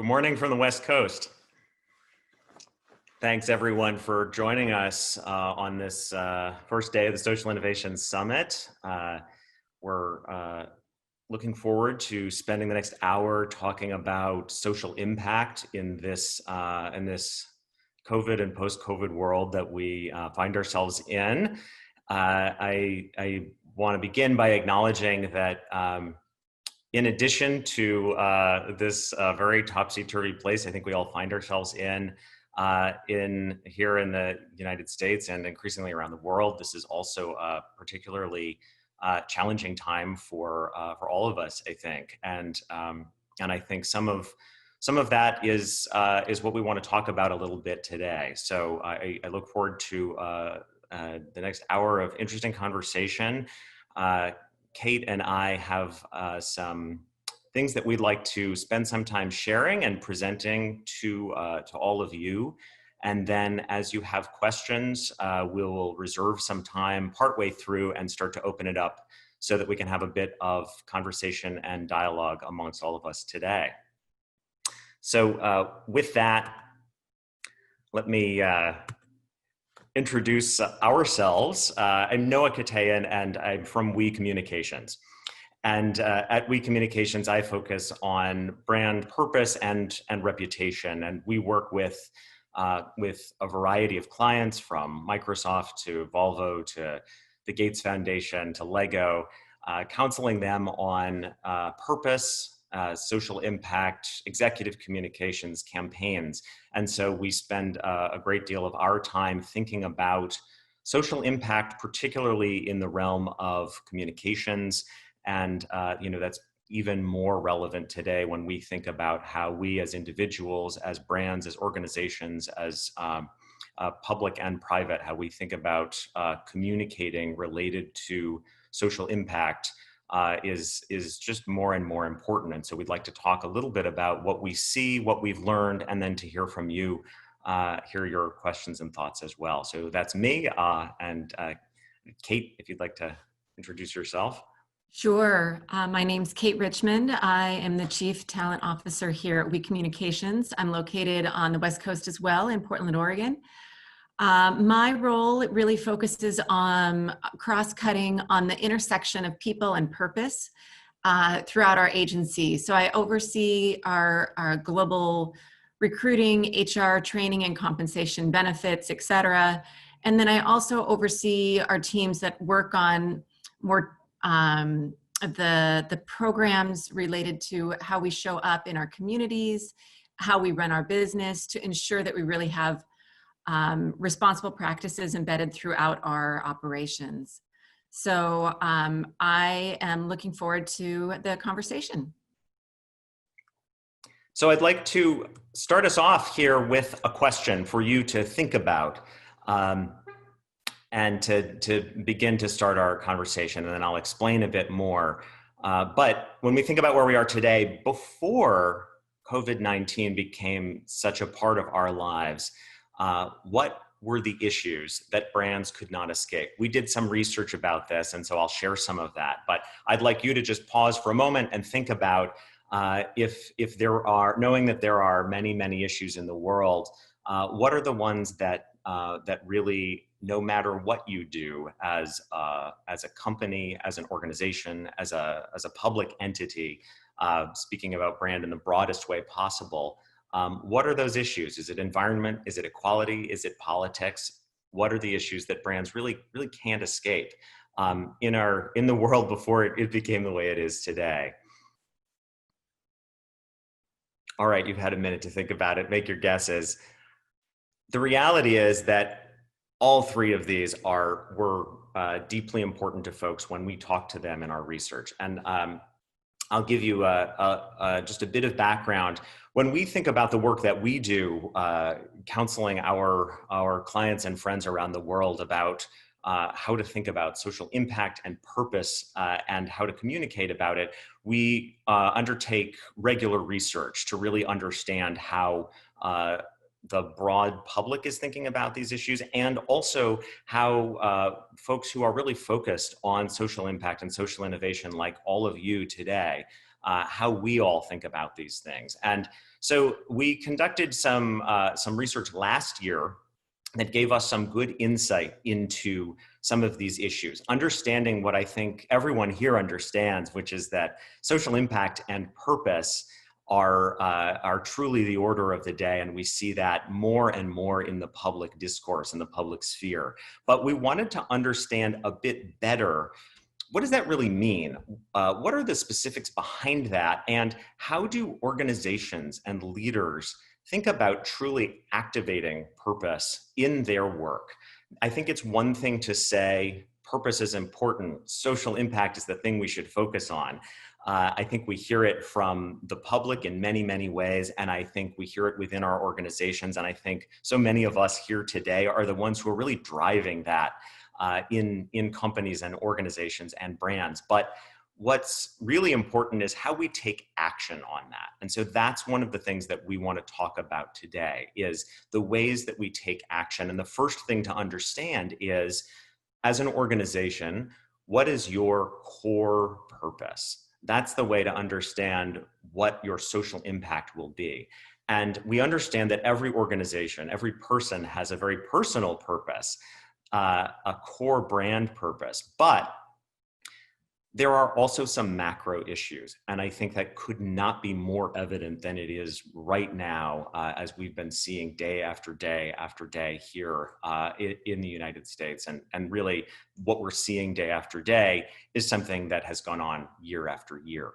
Good morning from the West Coast. Thanks everyone for joining us on this first day of the Social Innovation Summit. We're looking forward to spending the next hour talking about social impact in this COVID and post-COVID world that we find ourselves in. I want to begin by acknowledging that in addition to this very topsy-turvy place I think we all find ourselves in here in the United States and increasingly around the world, this is also a particularly challenging time for all of us, I think, and I think some of that is what we want to talk about a little bit today. So I look forward to the next hour of interesting conversation. Kate and I have some things that we'd like to spend some time sharing and presenting to all of you. And then as you have questions, we'll reserve some time partway through and start to open it up so that we can have a bit of conversation and dialogue amongst all of us today. So with that, let me introduce ourselves. I'm Noah Keteyian and I'm from We Communications. And at We Communications, I focus on brand purpose and reputation. And we work with a variety of clients, from Microsoft to Volvo to the Gates Foundation to Lego, counseling them on purpose, social impact, executive communications, campaigns. And so we spend a great deal of our time thinking about social impact, particularly in the realm of communications. And that's even more relevant today when we think about how we as individuals, as brands, as organizations, as public and private, how we think about communicating related to social impact is just more and more important. And so we'd like to talk a little bit about what we see, what we've learned, and then to hear from you, hear your questions and thoughts as well. So that's me. And Kate, if you'd like to introduce yourself. Sure. My name's Kate Richmond. I am the Chief Talent Officer here at We Communications. I'm located on the West Coast as well, in Portland, Oregon. My role really focuses on cross-cutting on the intersection of people and purpose throughout our agency. So I oversee our global recruiting, HR, training and compensation, benefits, et cetera. And then I also oversee our teams that work on more the programs related to how we show up in our communities, how we run our business, to ensure that we really have responsible practices embedded throughout our operations. So I am looking forward to the conversation. So I'd like to start us off here with a question for you to think about. And to begin to start our conversation, and then I'll explain a bit more. But when we think about where we are today, before COVID-19 became such a part of our lives, what were the issues that brands could not escape? We did some research about this, and so I'll share some of that. But I'd like you to just pause for a moment and think about if there are, knowing that there are many, many issues in the world, what are the ones that really, no matter what you do as a company, as an organization, as a public entity, speaking about brand in the broadest way possible, what are those issues? Is it environment? Is it equality? Is it politics? What are the issues that brands really can't escape in the world before it became the way it is today? All right, you've had a minute to think about it. Make your guesses. The reality is that all three of these were deeply important to folks when we talk to them in our research. And I'll give you just a bit of background. When we think about the work that we do, counseling our clients and friends around the world about how to think about social impact and purpose and how to communicate about it, we undertake regular research to really understand how the broad public is thinking about these issues, and also how folks who are really focused on social impact and social innovation, like all of you today, how we all think about these things. And so we conducted some research last year that gave us some good insight into some of these issues, understanding what I think everyone here understands, which is that social impact and purpose are truly the order of the day, and we see that more and more in the public discourse, in the public sphere. But we wanted to understand a bit better, what does that really mean? What are the specifics behind that? And how do organizations and leaders think about truly activating purpose in their work? I think it's one thing to say purpose is important, social impact is the thing we should focus on. I think we hear it from the public in many, many ways, and I think we hear it within our organizations, and I think so many of us here today are the ones who are really driving that in companies and organizations and brands. But what's really important is how we take action on that. And so that's one of the things that we want to talk about today, is the ways that we take action. And the first thing to understand is, as an organization, what is your core purpose? That's the way to understand what your social impact will be. And we understand that every organization, every person has a very personal purpose, a core brand purpose, but there are also some macro issues, and I think that could not be more evident than it is right now, as we've been seeing day after day after day here in the United States. And really what we're seeing day after day is something that has gone on year after year.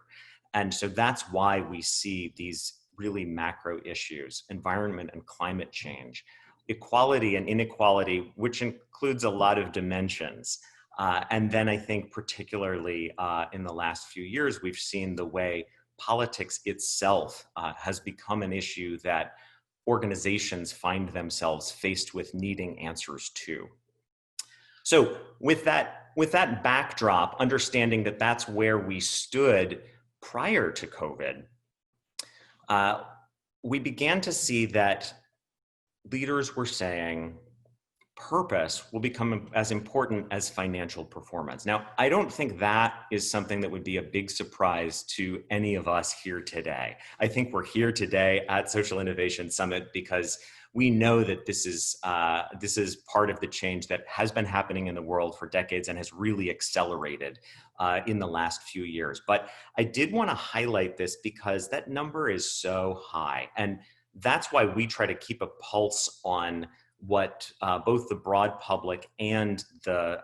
And so that's why we see these really macro issues: environment and climate change, equality and inequality, which includes a lot of dimensions. And then I think particularly in the last few years, we've seen the way politics itself has become an issue that organizations find themselves faced with needing answers to. So with that backdrop, understanding that that's where we stood prior to COVID, we began to see that leaders were saying, purpose will become as important as financial performance. Now, I don't think that is something that would be a big surprise to any of us here today. I think we're here today at Social Innovation Summit because we know that this is part of the change that has been happening in the world for decades and has really accelerated in the last few years. But I did want to highlight this because that number is so high, and that's why we try to keep a pulse on what both the broad public and the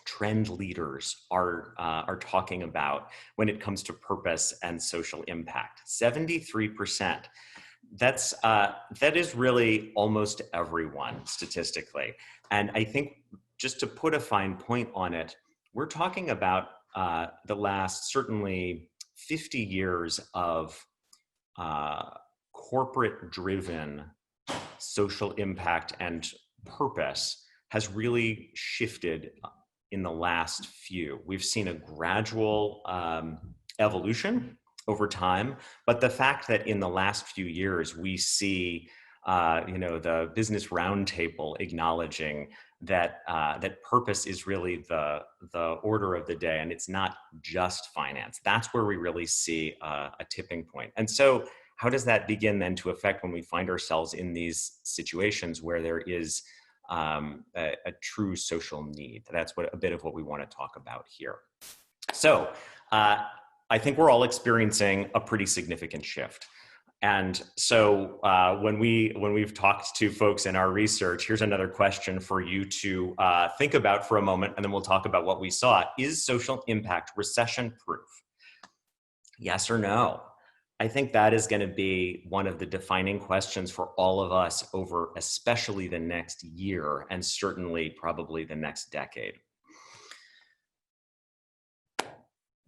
trend leaders are talking about when it comes to purpose and social impact. 73%. That is really almost everyone statistically. And I think, just to put a fine point on it, we're talking about the last certainly 50 years of corporate-driven social impact and purpose has really shifted in the last few. We've seen a gradual evolution over time, but the fact that in the last few years we see the Business Roundtable acknowledging that that purpose is really the order of the day, and it's not just finance. That's where we really see a tipping point. And so how does that begin then to affect when we find ourselves in these situations where there is a true social need? That's a bit of what we want to talk about here. So I think we're all experiencing a pretty significant shift. And so when we've talked to folks in our research, here's another question for you to think about for a moment, and then we'll talk about what we saw. Is social impact recession-proof? Yes or no? I think that is going to be one of the defining questions for all of us over especially the next year, and certainly probably the next decade.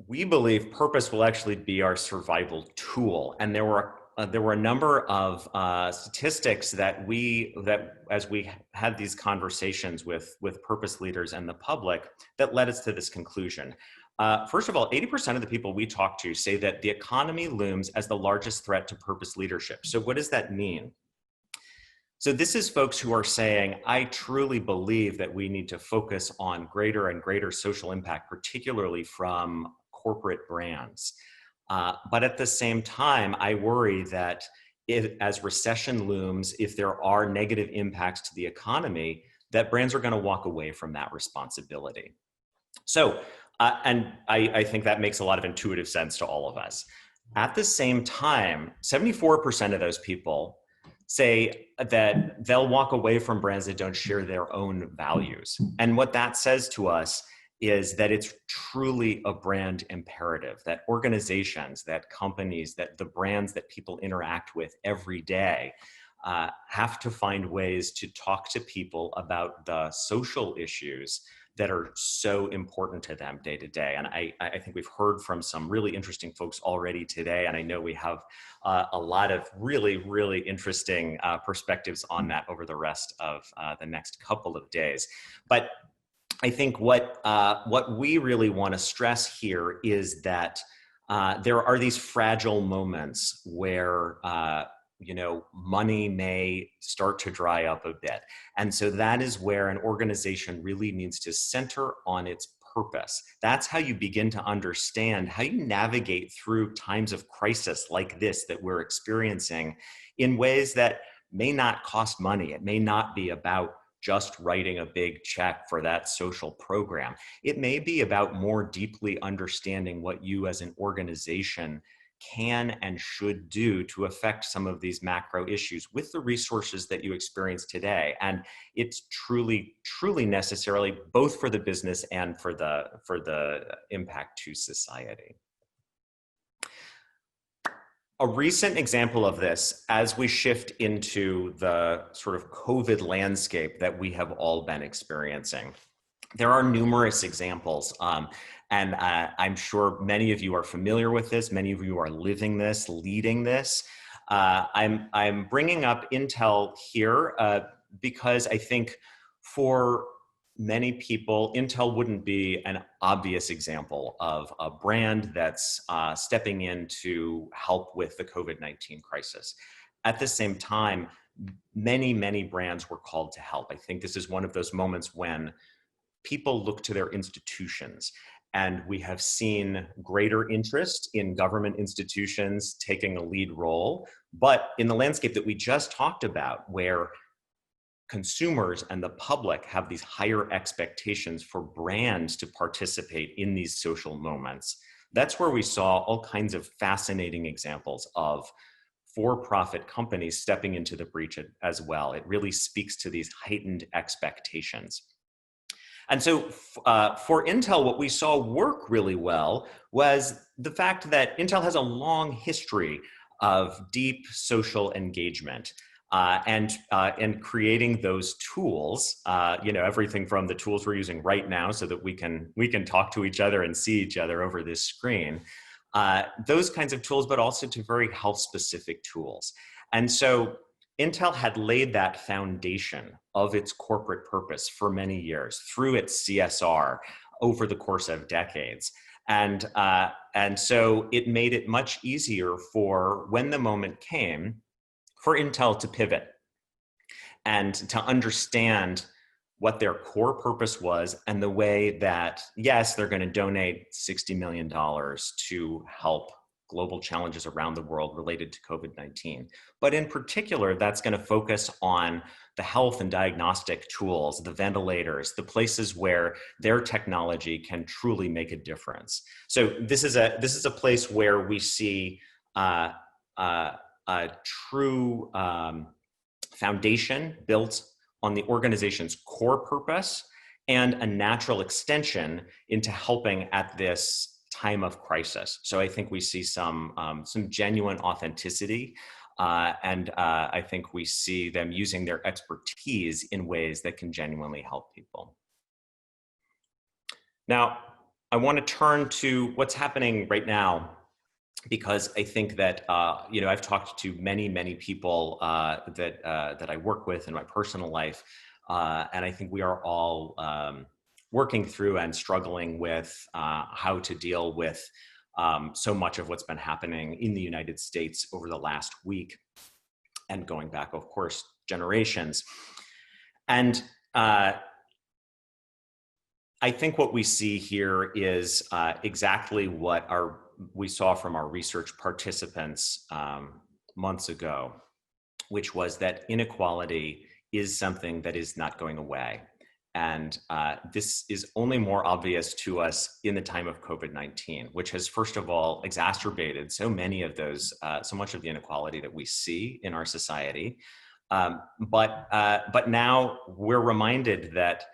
We believe purpose will actually be our survival tool, and there were a number of statistics that as we had these conversations with purpose leaders and the public, that led us to this conclusion. First of all, 80% of the people we talk to say that the economy looms as the largest threat to purpose leadership. So what does that mean? So this is folks who are saying, I truly believe that we need to focus on greater and greater social impact, particularly from corporate brands. But at the same time, I worry that as recession looms, if there are negative impacts to the economy, that brands are going to walk away from that responsibility. So, and I think that makes a lot of intuitive sense to all of us. At the same time, 74% of those people say that they'll walk away from brands that don't share their own values. And what that says to us is that it's truly a brand imperative, that organizations, that companies, that the brands that people interact with every day have to find ways to talk to people about the social issues that are so important to them day to day. And I think we've heard from some really interesting folks already today, and I know we have a lot of really, really interesting perspectives on that over the rest of the next couple of days. But I think what we really want to stress here is that there are these fragile moments where money may start to dry up a bit. And so that is where an organization really needs to center on its purpose. That's how you begin to understand how you navigate through times of crisis like this that we're experiencing in ways that may not cost money. It may not be about just writing a big check for that social program. It may be about more deeply understanding what you as an organization can and should do to affect some of these macro issues with the resources that you experience today. And it's truly, truly necessarily both for the business and for the impact to society. A recent example of this, as we shift into the sort of COVID landscape that we have all been experiencing, there are numerous examples, and I'm sure many of you are familiar with this. Many of you are living this, leading this. I'm bringing up Intel here because I think for many people, Intel wouldn't be an obvious example of a brand that's stepping in to help with the COVID-19 crisis. At the same time, many, many brands were called to help. I think this is one of those moments when people look to their institutions, and we have seen greater interest in government institutions taking a lead role. But in the landscape that we just talked about, where consumers and the public have these higher expectations for brands to participate in these social moments, that's where we saw all kinds of fascinating examples of for-profit companies stepping into the breach as well. It really speaks to these heightened expectations. And so for Intel, what we saw work really well was the fact that Intel has a long history of deep social engagement and creating those tools, everything from the tools we're using right now so that we can talk to each other and see each other over this screen, those kinds of tools, but also to very health-specific tools. And so Intel had laid that foundation of its corporate purpose for many years through its CSR over the course of decades. And so it made it much easier for when the moment came for Intel to pivot and to understand what their core purpose was and the way that, yes, they're going to donate $60 million to help global challenges around the world related to COVID-19. But in particular, that's going to focus on the health and diagnostic tools, the ventilators, the places where their technology can truly make a difference. So this is a place where we see a true foundation built on the organization's core purpose and a natural extension into helping at this time of crisis. So I think we see some genuine authenticity, and I think we see them using their expertise in ways that can genuinely help people. Now, I want to turn to what's happening right now, because I think that I've talked to many, many people that I work with in my personal life, and I think we are all working through and struggling with how to deal with so much of what's been happening in the United States over the last week and going back, of course, generations. And I think what we see here is exactly what we saw from our research participants months ago, which was that inequality is something that is not going away. And this is only more obvious to us in the time of COVID-19, which has, first of all, exacerbated so much of the inequality that we see in our society. But now we're reminded that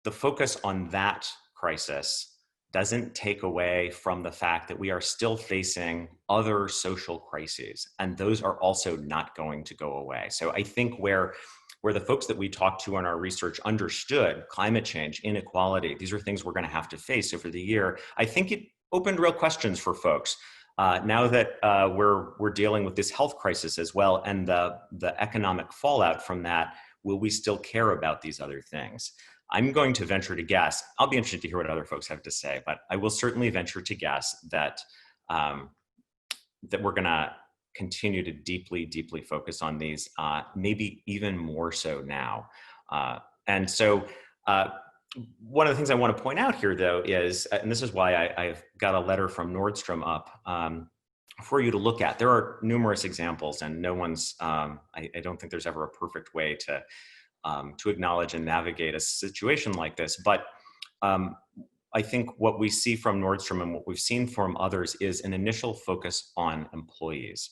the focus on that crisis doesn't take away from the fact that we are still facing other social crises, and those are also not going to go away. So I think where the folks that we talked to in our research understood climate change, inequality, these are things we're going to have to face over the year, I think it opened real questions for folks. Now that we're dealing with this health crisis as well, and the economic fallout from that, will we still care about these other things? I'm going to venture to guess, I'll be interested to hear what other folks have to say, but I will certainly venture to guess that, that we're gonna continue to deeply, deeply focus on these, maybe even more so now. And so one of the things I want to point out here though is, and this is why I've got a letter from Nordstrom up for you to look at. There are numerous examples, and no one's, I don't think there's ever a perfect way to acknowledge and navigate a situation like this. But I think what we see from Nordstrom and what we've seen from others is an initial focus on employees.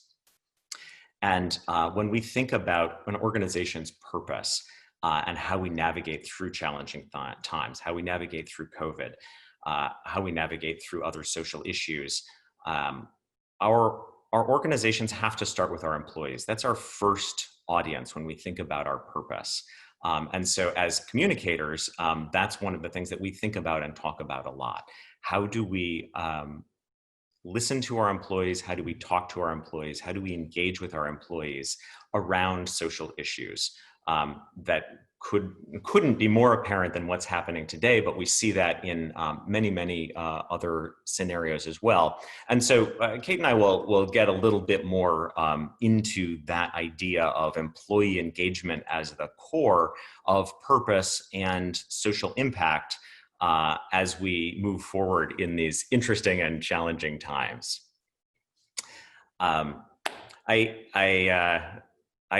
And when we think about an organization's purpose and how we navigate through challenging times, how we navigate through COVID, how we navigate through other social issues, our organizations have to start with our employees. That's our first audience when we think about our purpose. And so as communicators, that's one of the things that we think about and talk about a lot. How do we listen to our employees? How do we talk to our employees? How do we engage with our employees around social issues that couldn't be more apparent than what's happening today, but we see that in many other scenarios as well. And so Kate and I will get a little bit more into that idea of employee engagement as the core of purpose and social impact as we move forward in these interesting and challenging times. I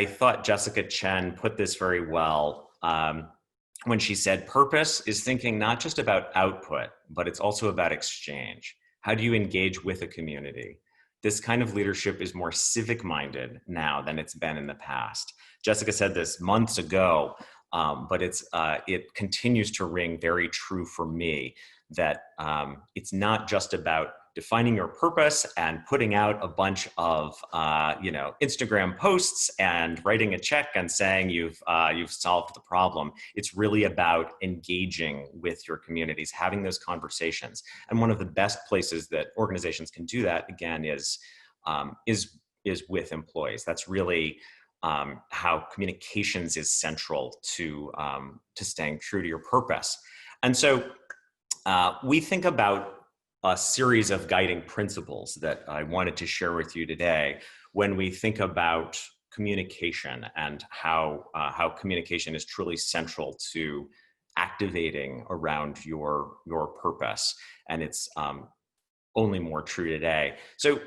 thought Jessica Chen put this very well when she said, purpose is thinking not just about output, but it's also about exchange. How do you engage with a community? This kind of leadership is more civic-minded now than it's been in the past. Jessica said this months ago, but it continues to ring very true for me that it's not just about defining your purpose and putting out a bunch of Instagram posts and writing a check and saying you've solved the problem. It's really about engaging with your communities, having those conversations. And one of the best places that organizations can do that, again, is with employees. That's really how communications is central to staying true to your purpose. And so we think about a series of guiding principles that I wanted to share with you today when we think about communication and how communication is truly central to activating around your purpose. And it's only more true today. So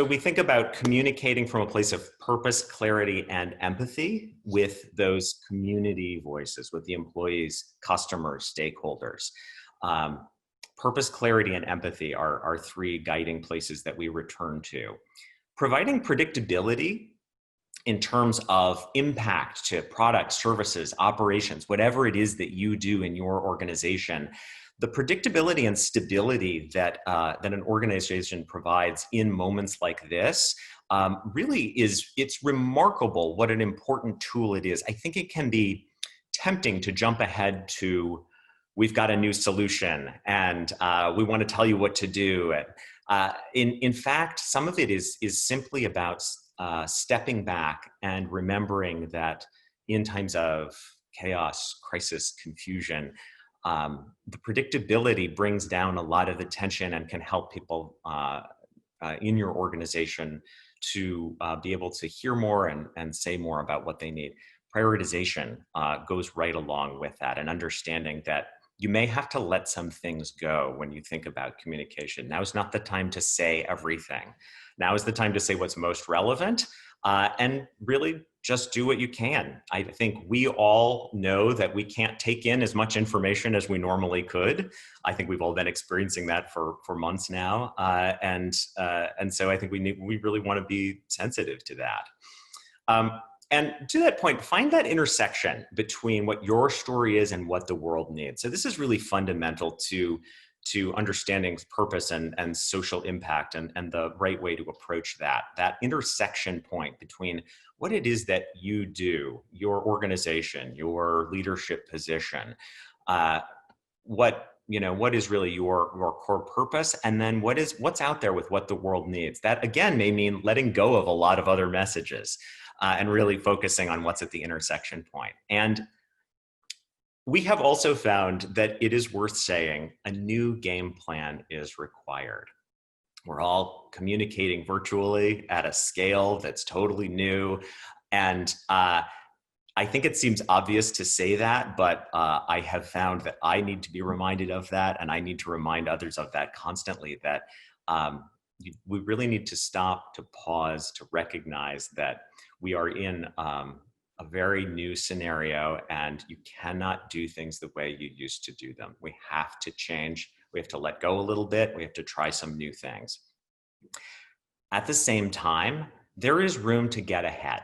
we think about communicating from a place of purpose, clarity, and empathy with those community voices, with the employees, customers, stakeholders. Purpose, clarity, and empathy are three guiding places that we return to. Providing predictability in terms of impact to products, services, operations, whatever it is that you do in your organization, the predictability and stability that an organization provides in moments like this really it's remarkable what an important tool it is. I think it can be tempting to jump ahead to, we've got a new solution and we want to tell you what to do. In fact, some of it is simply about stepping back and remembering that in times of chaos, crisis, confusion, the predictability brings down a lot of the tension and can help people in your organization to be able to hear more and say more about what they need. Prioritization goes right along with that, and understanding that you may have to let some things go when you think about communication. Now is not the time to say everything. Now is the time to say what's most relevant, and really just do what you can. I think we all know that we can't take in as much information as we normally could. I think we've all been experiencing that for months now, and so I think we really want to be sensitive to that. And to that point, find that intersection between what your story is and what the world needs. So this is really fundamental to understanding purpose and social impact, and the right way to approach that intersection point between what it is that you do, your organization, your leadership position, what is really your core purpose, and then what's out there with what the world needs. That again may mean letting go of a lot of other messages, and really focusing on what's at the intersection point. And we have also found that it is worth saying a new game plan is required. We're all communicating virtually at a scale that's totally new. And I think it seems obvious to say that, but I have found that I need to be reminded of that, and I need to remind others of that constantly, that we really need to stop, to pause, to recognize that we are in a very new scenario, and you cannot do things the way you used to do them. We have to change. We have to let go a little bit. We have to try some new things. At the same time, there is room to get ahead,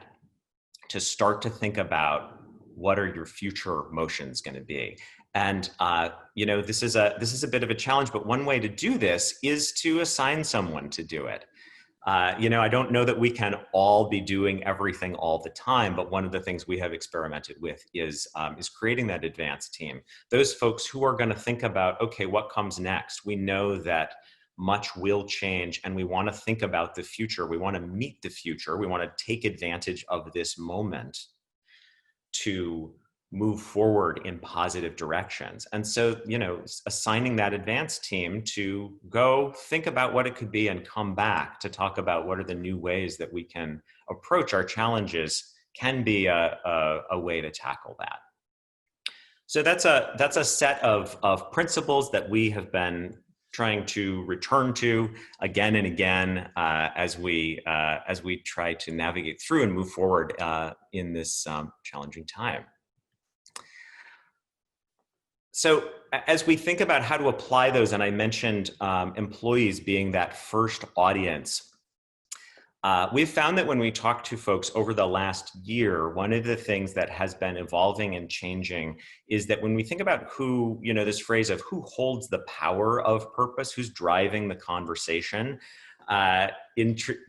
to start to think about what are your future motions going to be. And this is a bit of a challenge, but one way to do this is to assign someone to do it. I don't know that we can all be doing everything all the time, but one of the things we have experimented with is creating that advanced team. Those folks who are going to think about, okay, what comes next? We know that much will change, and we want to think about the future. We want to meet the future. We want to take advantage of this moment to move forward in positive directions. And so, assigning that advanced team to go think about what it could be and come back to talk about what are the new ways that we can approach our challenges can be a way to tackle that. So that's a set of principles that we have been trying to return to again and again as we try to navigate through and move forward in this challenging time. So as we think about how to apply those, and I mentioned employees being that first audience, we've found that when we talk to folks over the last year, one of the things that has been evolving and changing is that when we think about who, this phrase of who holds the power of purpose, who's driving the conversation,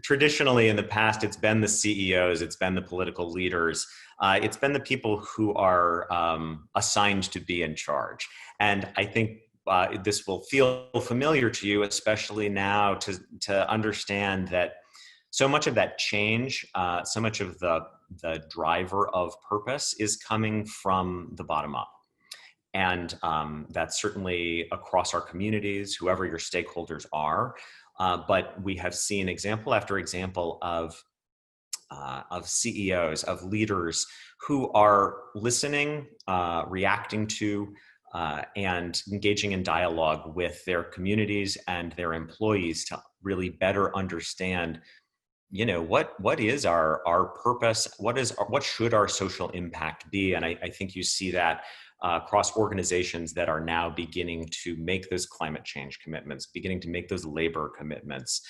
traditionally in the past, it's been the CEOs, it's been the political leaders, it's been the people who are assigned to be in charge. And I think this will feel familiar to you, especially now, to understand that so much of that change, so much of the driver of purpose is coming from the bottom up. And that's certainly across our communities, whoever your stakeholders are. But we have seen example after example of CEOs, of leaders who are listening, reacting to, and engaging in dialogue with their communities and their employees to really better understand, what is our purpose? What should our social impact be? And I think you see that across organizations that are now beginning to make those climate change commitments, beginning to make those labor commitments,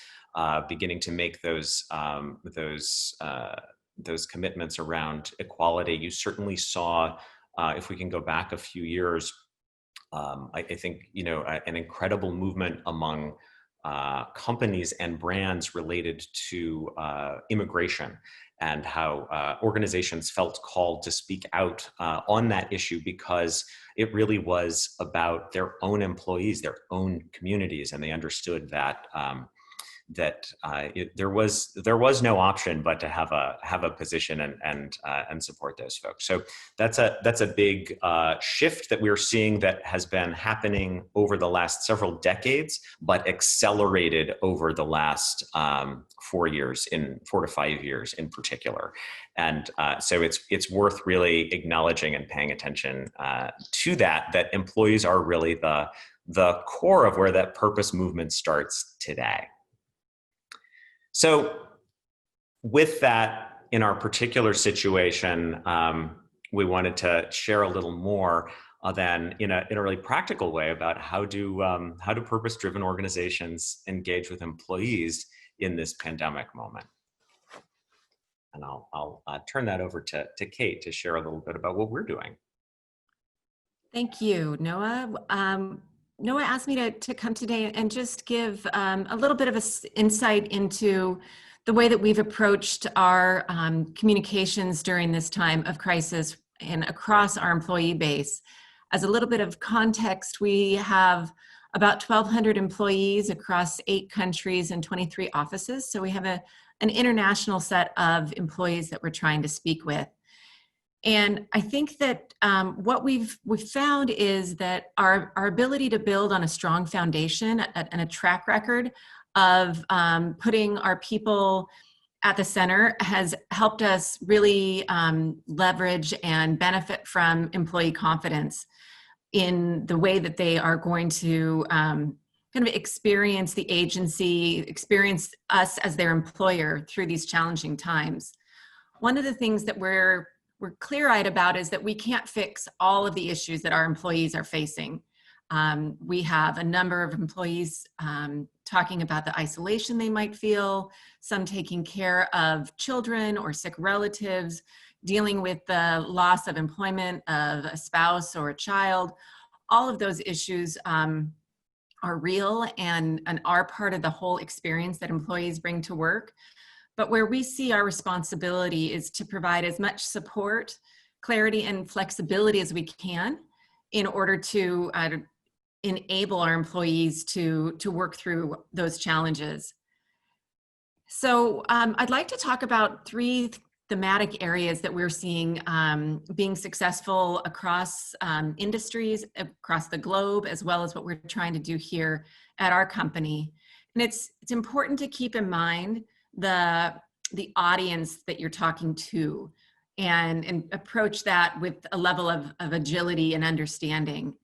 beginning to make those commitments around equality. You certainly saw, if we can go back a few years, I think an incredible movement among companies and brands related to immigration, and how organizations felt called to speak out on that issue because it really was about their own employees, their own communities, and they understood that there was no option but to have a position and support those folks. So that's a big shift that we're seeing that has been happening over the last several decades, but accelerated over the last 4 to 5 years in particular. And so it's worth really acknowledging and paying attention to that employees are really the core of where that purpose movement starts today. So with that, in our particular situation, we wanted to share a little more than in a really practical way about how do purpose-driven organizations engage with employees in this pandemic moment. And I'll turn that over to Kate to share a little bit about what we're doing. Thank you, Noah. Noah asked me to come today and just give a little bit of insight into the way that we've approached our communications during this time of crisis and across our employee base. As a little bit of context, we have about 1,200 employees across 8 countries and 23 offices. So we have an international set of employees that we're trying to speak with. And I think that what we've found is that our ability to build on a strong foundation and a track record of putting our people at the center has helped us really leverage and benefit from employee confidence in the way that they are going to kind of experience the agency, experience us as their employer through these challenging times. One of the things that we're clear-eyed about is that we can't fix all of the issues that our employees are facing. We have a number of employees talking about the isolation they might feel, some taking care of children or sick relatives, dealing with the loss of employment of a spouse or a child. All of those issues are real and are part of the whole experience that employees bring to work. But where we see our responsibility is to provide as much support, clarity, and flexibility as we can in order to enable our employees to work through those challenges. So I'd like to talk about 3 thematic areas that we're seeing being successful across industries, across the globe, as well as what we're trying to do here at our company. And it's important to keep in mind the audience that you're talking to and approach that with a level of agility and understanding.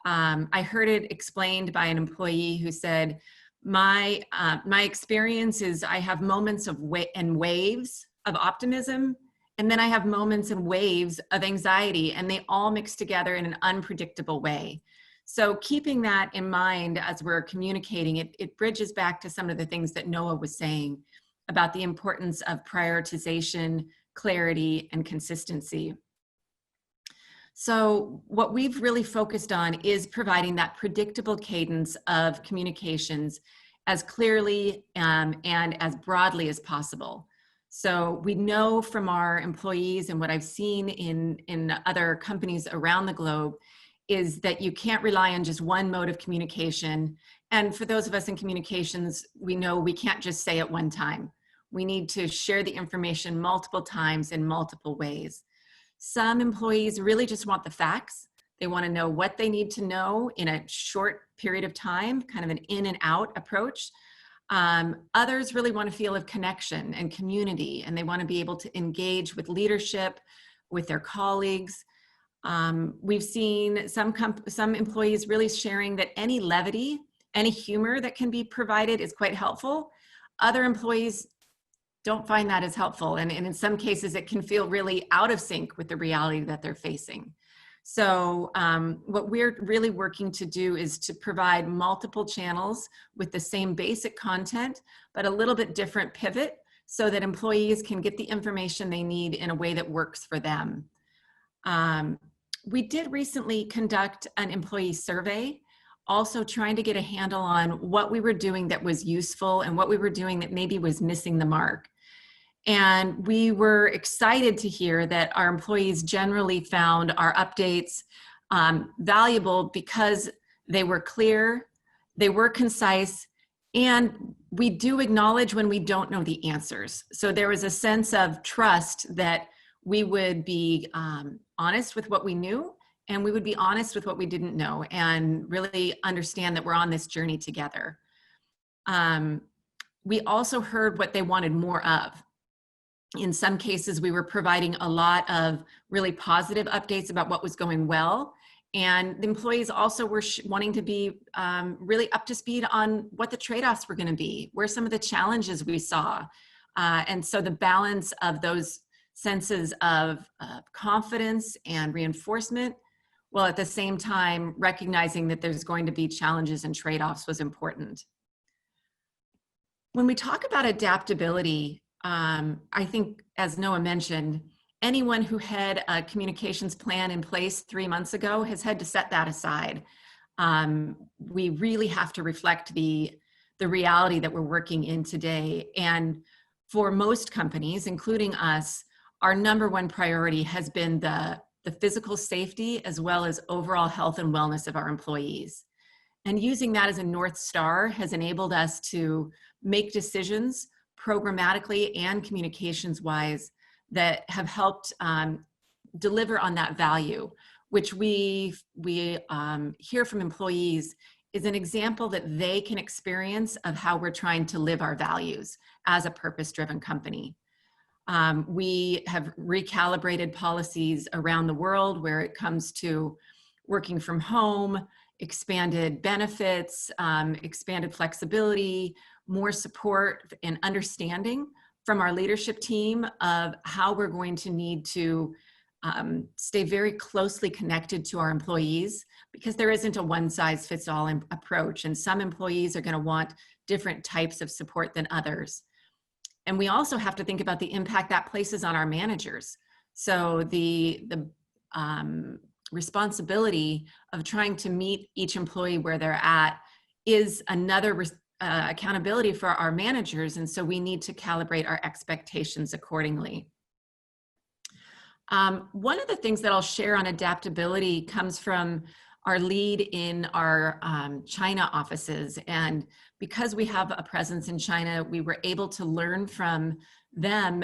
I heard it explained by an employee who said, my experience is I have moments of waves of optimism, and then I have moments and waves of anxiety, and they all mix together in an unpredictable way. So keeping that in mind as we're communicating, it bridges back to some of the things that Noah was saying about the importance of prioritization, clarity, and consistency. So what we've really focused on is providing that predictable cadence of communications as clearly and as broadly as possible. So we know from our employees and what I've seen in other companies around the globe is that you can't rely on just one mode of communication. And for those of us in communications, we know we can't just say it one time. We need to share the information multiple times in multiple ways. Some employees really just want the facts. They want to know what they need to know in a short period of time, kind of an in and out approach. Others really want to feel a connection and community, and they want to be able to engage with leadership, with their colleagues. We've seen some employees really sharing that any levity, any humor that can be provided is quite helpful. Other employees don't find that as helpful, and in some cases it can feel really out of sync with the reality that they're facing. So what we're really working to do is to provide multiple channels with the same basic content, but a little bit different pivot so that employees can get the information they need in a way that works for them. We did recently conduct an employee survey, also trying to get a handle on what we were doing that was useful and what we were doing that maybe was missing the mark. And we were excited to hear that our employees generally found our updates valuable because they were clear, they were concise, And we do acknowledge when we don't know the answers. So there was a sense of trust that we would be honest with what we knew, and we would be honest with what we didn't know, and really understand that we're on this journey together. We also heard what they wanted more of. In some cases, we were providing a lot of really positive updates about what was going well. And the employees also were wanting to be really up to speed on what the trade-offs were going to be, where some of the challenges we saw. And so the balance of those senses of confidence and reinforcement, while at the same time recognizing that there's going to be challenges and trade-offs, was important. When we talk about adaptability, I think, as Noah mentioned, anyone who had a communications plan in place 3 months ago has had to set that aside. We really have to reflect the reality that we're working in today. And for most companies, including us, our number one priority has been the physical safety as well as overall health and wellness of our employees. And using that as a North Star has enabled us to make decisions programmatically and communications-wise that have helped deliver on that value, which we hear from employees is an example that they can experience of how we're trying to live our values as a purpose-driven company. We have recalibrated policies around the world where it comes to working from home, expanded benefits, expanded flexibility, more support and understanding from our leadership team of how we're going to need to stay very closely connected to our employees, because there isn't a one-size-fits-all approach, and some employees are going to want different types of support than others. And we also have to think about the impact that places on our managers. So the responsibility of trying to meet each employee where they're at is another accountability for our managers, and so we need to calibrate our expectations accordingly. One of the things that I'll share on adaptability comes from our lead in our China offices, and because we have a presence in China, we were able to learn from them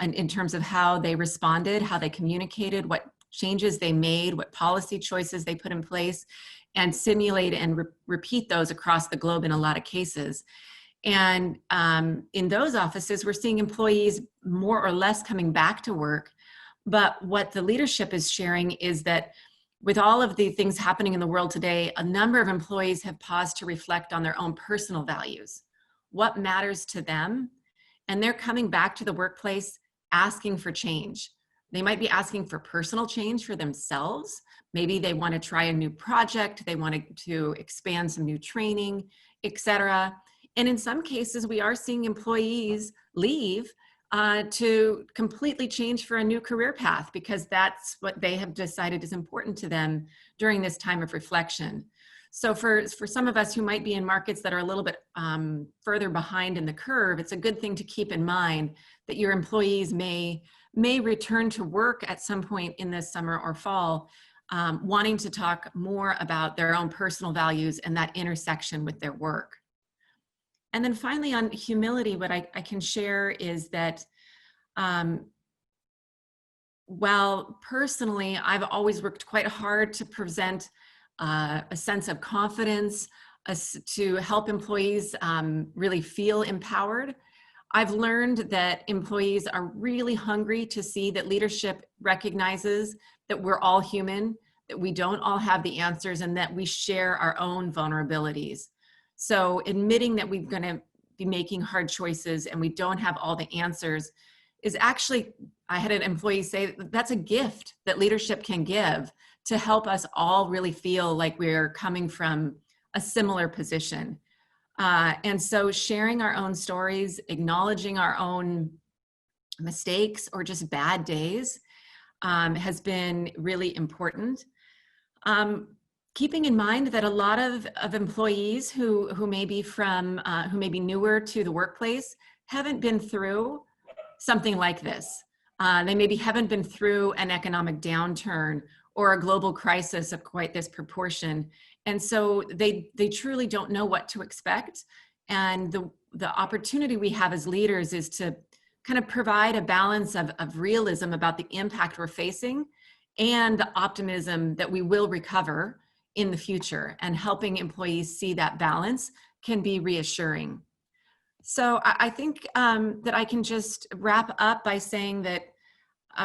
in terms of how they responded, how they communicated, what changes they made, what policy choices they put in place, and simulate and repeat those across the globe in a lot of cases. And in those offices, we're seeing employees more or less coming back to work. But what the leadership is sharing is that with all of the things happening in the world today, a number of employees have paused to reflect on their own personal values, what matters to them, and they're coming back to the workplace asking for change. They might be asking for personal change for themselves. Maybe they want to try a new project, they want to expand some new training, etc. And in some cases, we are seeing employees leave to completely change for a new career path, because that's what they have decided is important to them during this time of reflection. So for some of us who might be in markets that are a little bit further behind in the curve, it's a good thing to keep in mind that your employees may return to work at some point in this summer or fall, wanting to talk more about their own personal values and that intersection with their work. And then finally, on humility, what I can share is that while personally, I've always worked quite hard to present a sense of confidence, to help employees really feel empowered, I've learned that employees are really hungry to see that leadership recognizes that we're all human, that we don't all have the answers, and that we share our own vulnerabilities. So admitting that we're going to be making hard choices and we don't have all the answers is actually, I had an employee say, that's a gift that leadership can give to help us all really feel like we're coming from a similar position. And so sharing our own stories, acknowledging our own mistakes or just bad days has been really important. Keeping in mind that a lot of employees who may be newer to the workplace haven't been through something like this. They maybe haven't been through an economic downturn or a global crisis of quite this proportion. And so they truly don't know what to expect. And the opportunity we have as leaders is to kind of provide a balance of realism about the impact we're facing and the optimism that we will recover in the future. And helping employees see that balance can be reassuring. So I think that I can just wrap up by saying that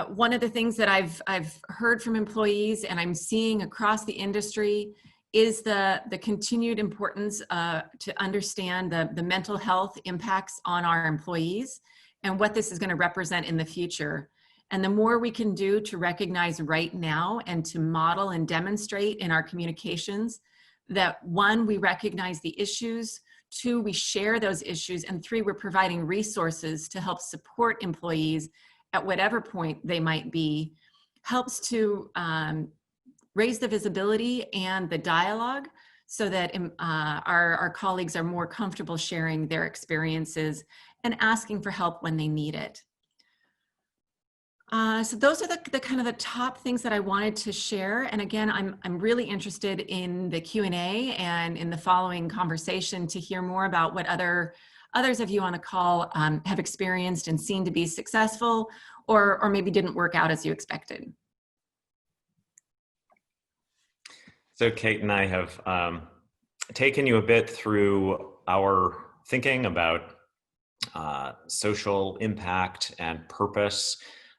one of the things that I've heard from employees and I'm seeing across the industry is the continued importance to understand the mental health impacts on our employees and what this is going to represent in the future. And the more we can do to recognize right now and to model and demonstrate in our communications that, one, we recognize the issues, two, we share those issues, and three, we're providing resources to help support employees at whatever point they might be, helps to raise the visibility and the dialogue so that our colleagues are more comfortable sharing their experiences and asking for help when they need it. So those are the kind of the top things that I wanted to share. And again, I'm really interested in the Q&A and in the following conversation to hear more about what others of you on the call have experienced and seen to be successful, or maybe didn't work out as you expected. So Kate and I have taken you a bit through our thinking about social impact and purpose,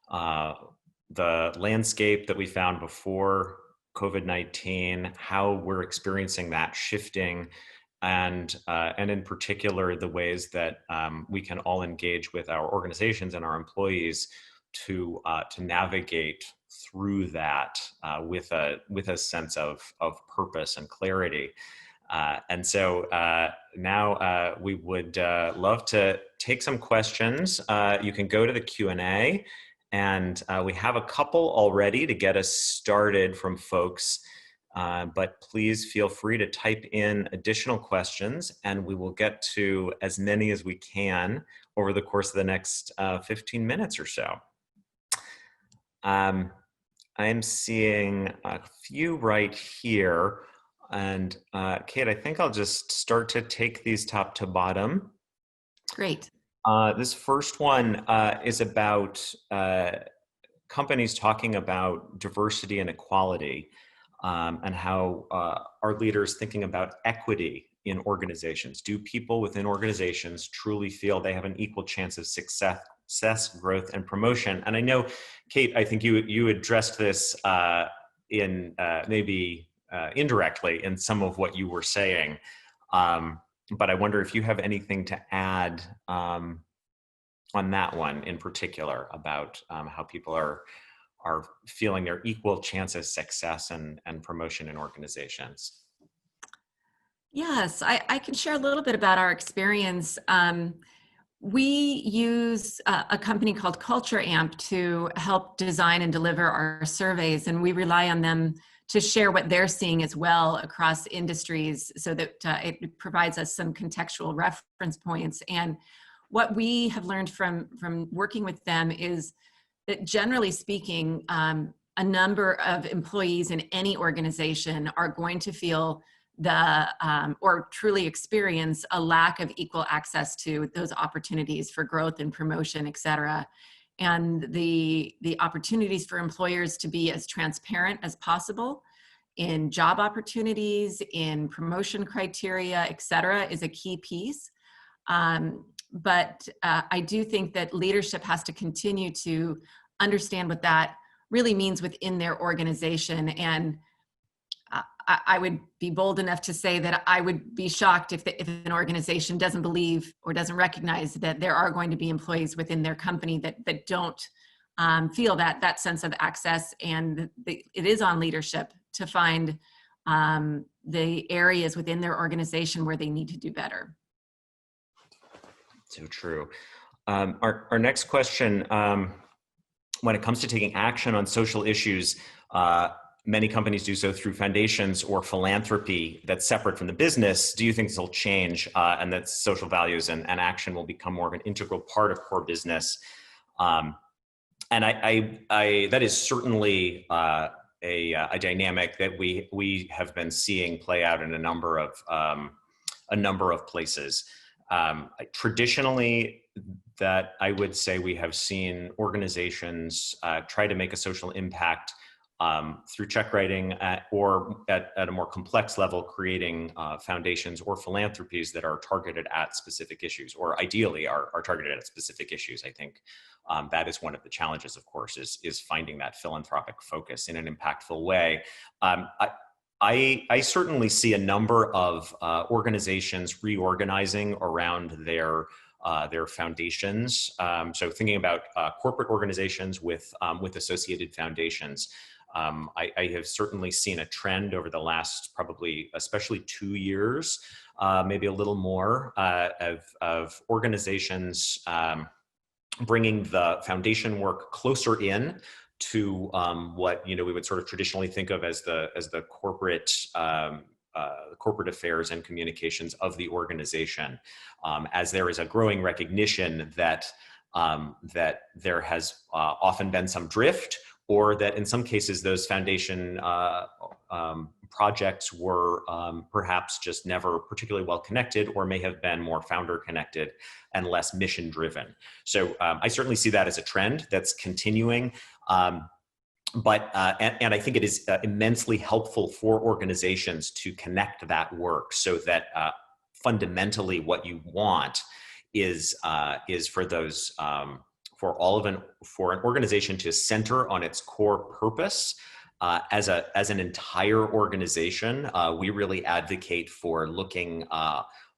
the landscape that we found before COVID-19, how we're experiencing that shifting, and in particular, the ways that we can all engage with our organizations and our employees to navigate through that with a sense of purpose and clarity. And so now we would love to take some questions. You can go to the Q&A, and we have a couple already to get us started from folks. But please feel free to type in additional questions, and we will get to as many as we can over the course of the next 15 minutes or so. I'm seeing a few right here. And Kate, I think I'll just start to take these top to bottom. Great. This first one is about companies talking about diversity and equality, and how are leaders thinking about equity in organizations? Do people within organizations truly feel they have an equal chance of success, growth, and promotion? And I know, Kate, I think you addressed this in maybe indirectly in some of what you were saying, but I wonder if you have anything to add on that one in particular about how people are feeling their equal chance of success and promotion in organizations. Yes, I can share a little bit about our experience. We use a company called Culture Amp to help design and deliver our surveys, and we rely on them to share what they're seeing as well across industries so that it provides us some contextual reference points. And what we have learned from working with them is that, generally speaking, a number of employees in any organization are going to feel or truly experience a lack of equal access to those opportunities for growth and promotion, et cetera. And the opportunities for employers to be as transparent as possible in job opportunities, in promotion criteria, et cetera, is a key piece. But I do think that leadership has to continue to understand what that really means within their organization. And I would be bold enough to say that I would be shocked if an organization doesn't believe or doesn't recognize that there are going to be employees within their company that don't feel that sense of access. And it is on leadership to find the areas within their organization where they need to do better. So true. Our next question, when it comes to taking action on social issues, many companies do so through foundations or philanthropy that's separate from the business. Do you think this will change and that social values and action will become more of an integral part of core business? And that is certainly a dynamic that we have been seeing play out in a number of places. Traditionally, that I would say we have seen organizations try to make a social impact through check writing or at a more complex level, creating foundations or philanthropies that are targeted at specific issues, or ideally are targeted at specific issues. I think that is one of the challenges, of course, is finding that philanthropic focus in an impactful way. I certainly see a number of organizations reorganizing around their foundations. So thinking about corporate organizations with associated foundations. I have certainly seen a trend over the last probably, especially 2 years, maybe a little more, of organizations bringing the foundation work closer in to what we would sort of traditionally think of as the corporate corporate affairs and communications of the organization, as there is a growing recognition that that there has often been some drift, or that in some cases those foundation projects were perhaps just never particularly well connected, or may have been more founder connected and less mission driven. So I certainly see that as a trend that's continuing. But I think it is immensely helpful for organizations to connect that work, so that fundamentally what you want is for those for an organization to center on its core purpose. As an entire organization, we really advocate for looking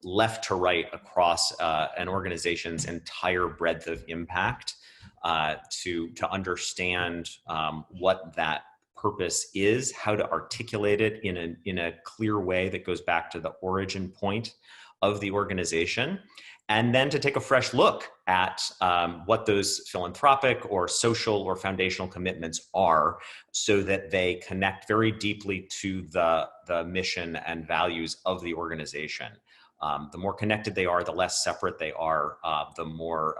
left to right across an organization's entire breadth of impact, to understand what that purpose is, how to articulate it in a clear way that goes back to the origin point of the organization, and then to take a fresh look at what those philanthropic or social or foundational commitments are, so that they connect very deeply to the mission and values of the organization. The more connected they are, the less separate they are, the more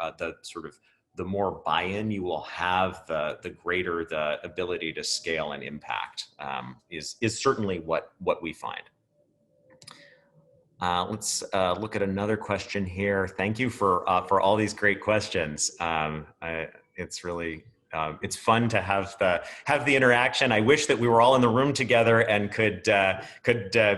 the more buy-in you will have, the greater the ability to scale and impact, is certainly what we find. Let's look at another question here. Thank you for all these great questions. It's really it's fun to have the interaction. I wish that we were all in the room together and could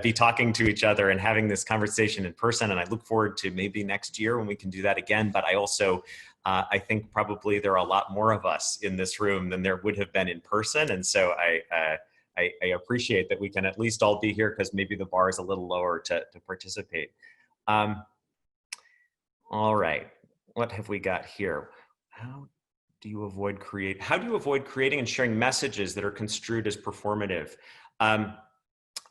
be talking to each other and having this conversation in person. And I look forward to maybe next year when we can do that again. But I also I think probably there are a lot more of us in this room than there would have been in person, and so I appreciate that we can at least all be here, because maybe the bar is a little lower to participate. All right, what have we got here? How do you avoid creating and sharing messages that are construed as performative?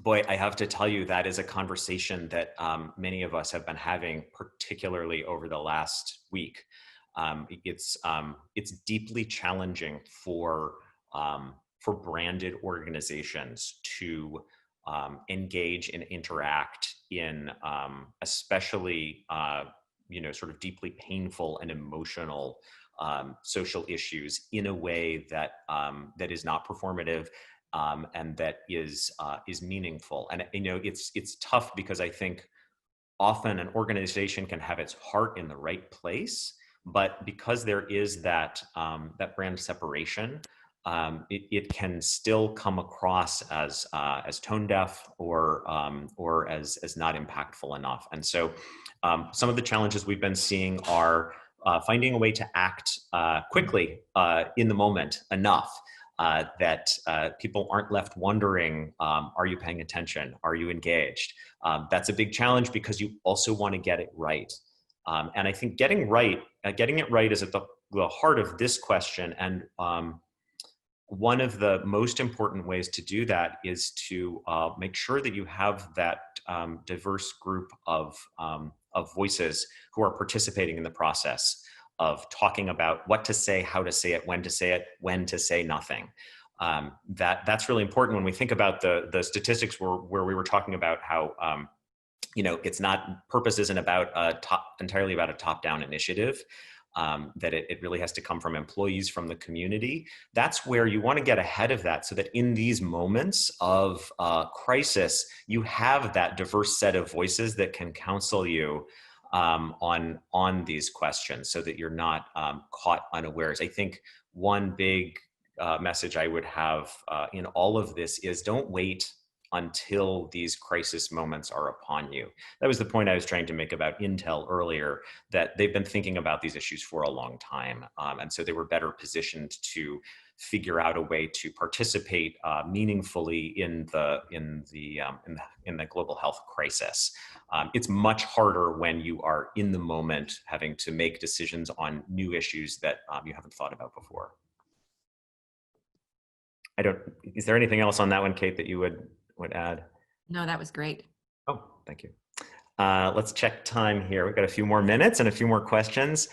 Boy, I have to tell you, that is a conversation that many of us have been having, particularly over the last week. It's deeply challenging for branded organizations to engage and interact in especially sort of deeply painful and emotional social issues in a way that that is not performative, and that is meaningful. And it's tough, because I think often an organization can have its heart in the right place, but because there is that brand separation, it can still come across as tone deaf, or as not impactful enough. And so some of the challenges we've been seeing are finding a way to act quickly in the moment enough that people aren't left wondering, are you paying attention? Are you engaged? That's a big challenge, because you also want to get it right. And I think getting it right is at the heart of this question. And one of the most important ways to do that is to make sure that you have that diverse group of voices who are participating in the process of talking about what to say, how to say it, when to say nothing. That's really important when we think about the statistics where we were talking about how purpose isn't about entirely about a top-down initiative. That it really has to come from employees, from the community. That's where you want to get ahead of that, so that in these moments of crisis, you have that diverse set of voices that can counsel you on these questions, so that you're not caught unawares. I think one big message I would have in all of this is, don't wait until these crisis moments are upon you. That was the point I was trying to make about Intel earlier, that they've been thinking about these issues for a long time. And so they were better positioned to figure out a way to participate meaningfully in the global health crisis. It's much harder when you are in the moment, having to make decisions on new issues that you haven't thought about before. Is there anything else on that one, Kate, that you would add? No, that was great. Oh, thank you. Let's check time here. We've got a few more minutes and a few more questions.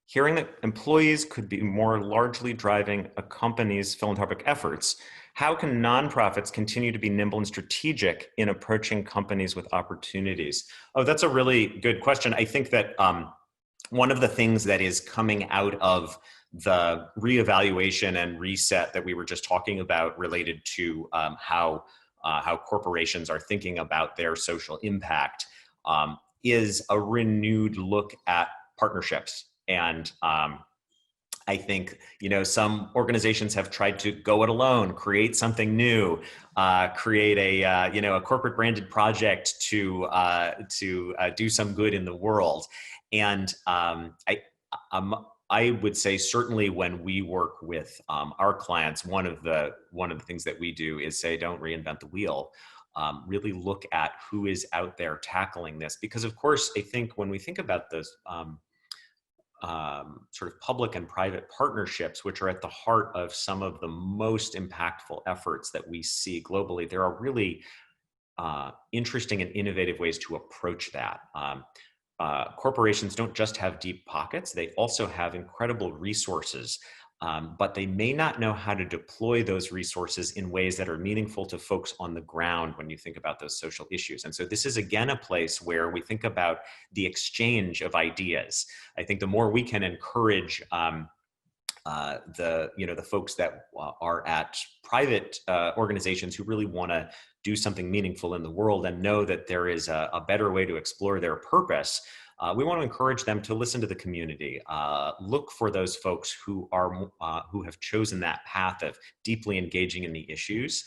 Hearing that employees could be more largely driving a company's philanthropic efforts, how can nonprofits continue to be nimble and strategic in approaching companies with opportunities? Oh, that's a really good question. I think that one of the things that is coming out of the reevaluation and reset that we were just talking about, related to how corporations are thinking about their social impact, is a renewed look at partnerships. And I think, some organizations have tried to go it alone, create something new, create a corporate branded project to do some good in the world. And I would say, certainly when we work with our clients, one of the things that we do is say, don't reinvent the wheel. Really look at who is out there tackling this, because of course, I think when we think about those sort of public and private partnerships, which are at the heart of some of the most impactful efforts that we see globally, there are really interesting and innovative ways to approach that. Corporations don't just have deep pockets, they also have incredible resources, but they may not know how to deploy those resources in ways that are meaningful to folks on the ground when you think about those social issues. And so this is, again, a place where we think about the exchange of ideas. I think the more we can encourage the folks that are at private organizations who really want to do something meaningful in the world and know that there is a better way to explore their purpose, we want to encourage them to listen to the community, look for those folks who have chosen that path of deeply engaging in the issues,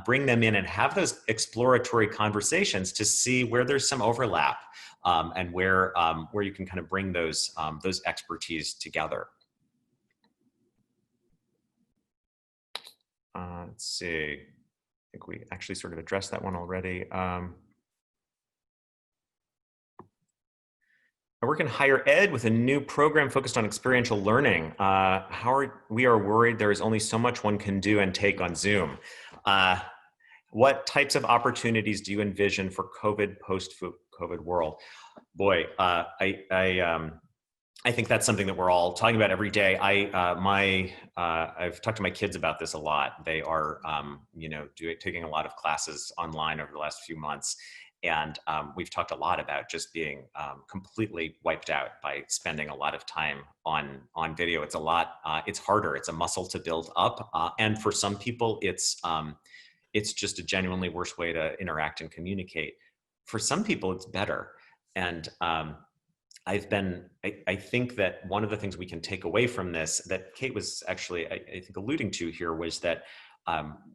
bring them in and have those exploratory conversations to see where there's some overlap, and where you can kind of bring those expertise together. Let's see. I think we actually sort of addressed that one already. I work in higher ed with a new program focused on experiential learning. We are worried there is only so much one can do and take on Zoom. What types of opportunities do you envision for COVID, post-COVID world? Boy, I think that's something that we're all talking about every day. I've talked to my kids about this a lot. They are, taking a lot of classes online over the last few months. And we've talked a lot about just being completely wiped out by spending a lot of time on video. It's a lot, it's harder, it's a muscle to build up. And for some people, it's just a genuinely worse way to interact and communicate. For some people, it's better. And I think that one of the things we can take away from this, that Kate was actually, I think, alluding to here, was that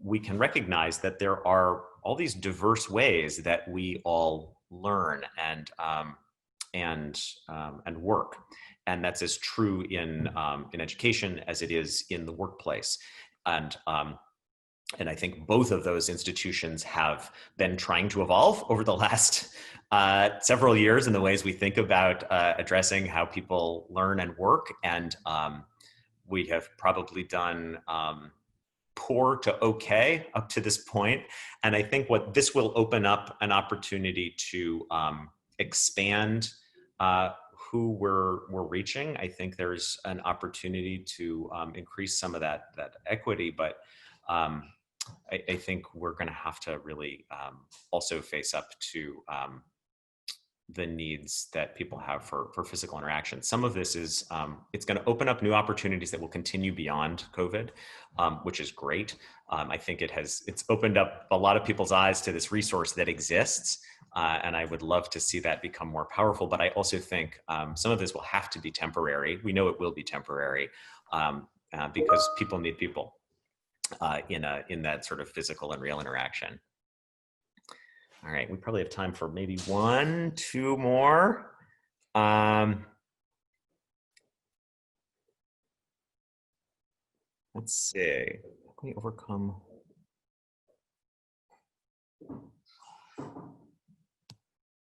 we can recognize that there are all these diverse ways that we all learn and work, and that's as true in education as it is in the workplace. And I think both of those institutions have been trying to evolve over the last several years in the ways we think about addressing how people learn and work. And we have probably done poor to okay up to this point. And I think what this will open up an opportunity to expand who we're reaching. I think there's an opportunity to increase some of that equity, but I think we're going to have to really also face up to the needs that people have for physical interaction. Some of this is, it's going to open up new opportunities that will continue beyond COVID, which is great. I think it's opened up a lot of people's eyes to this resource that exists. And I would love to see that become more powerful. But I also think some of this will have to be temporary. We know it will be temporary because people need people in that sort of physical and real interaction. All right, we probably have time for maybe 1, 2 more. Let's see. How can we overcome?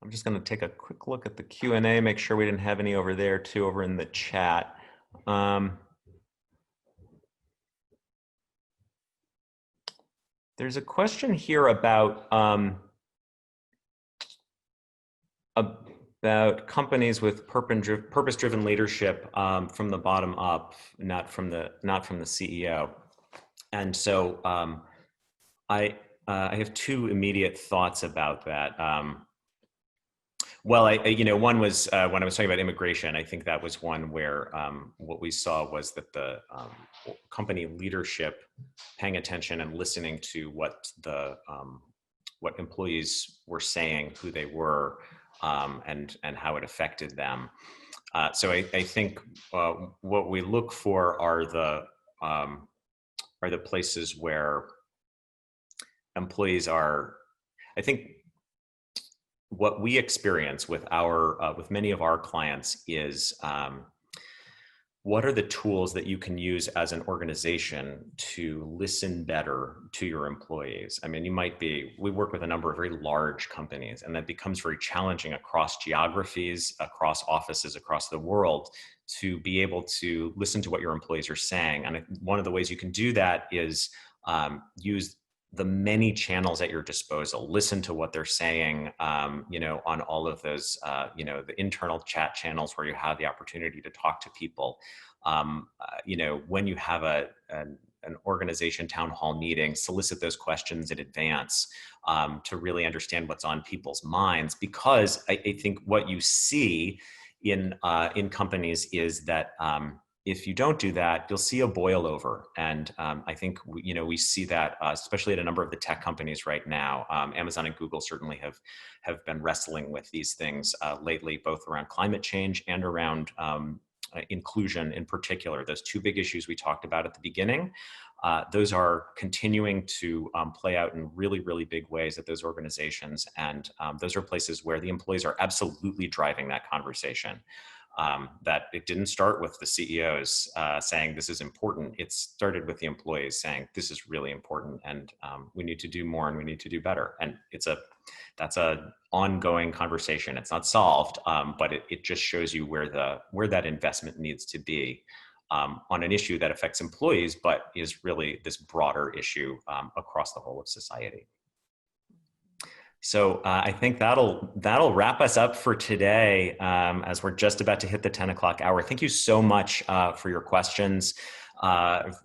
I'm just going to take a quick look at the Q&A, make sure we didn't have any over there too, over in the chat. There's a question here about companies with purpose-driven leadership from the bottom up, not from the CEO. And so I have 2 immediate thoughts about that. Well, one was when I was talking about immigration. I think that was one where what we saw was that the company leadership paying attention and listening to what employees were saying, who they were, and how it affected them. So I think what we look for are the places where employees are. I think what we experience with many of our clients is what are the tools that you can use as an organization to listen better to your employees? I mean, we work with a number of very large companies, and that becomes very challenging across geographies, across offices, across the world, to be able to listen to what your employees are saying. And one of the ways you can do that is use the many channels at your disposal. Listen to what they're saying, on all of those, the internal chat channels where you have the opportunity to talk to people. When you have an organization town hall meeting, solicit those questions in advance to really understand what's on people's minds. Because I think what you see in companies is that if you don't do that, you'll see a boil over. And I think, we see that, especially at a number of the tech companies right now. Amazon and Google certainly have been wrestling with these things lately, both around climate change and around inclusion in particular. Those 2 big issues we talked about at the beginning, those are continuing to play out in really, really big ways at those organizations. And those are places where the employees are absolutely driving that conversation. That it didn't start with the CEOs saying this is important. It started with the employees saying this is really important, and we need to do more and we need to do better. And that's a ongoing conversation. It's not solved, but it just shows you where that investment needs to be on an issue that affects employees, but is really this broader issue across the whole of society. So I think that'll wrap us up for today, as we're just about to hit the 10 o'clock hour. Thank you so much for your questions.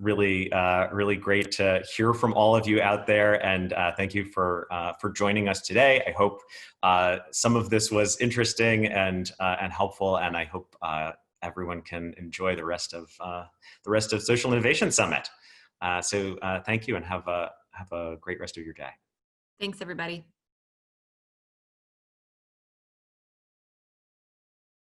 Really great to hear from all of you out there, and thank you for joining us today. I hope some of this was interesting and helpful, and I hope everyone can enjoy the rest of Social Innovation Summit. So thank you, and have a great rest of your day. Thanks, everybody.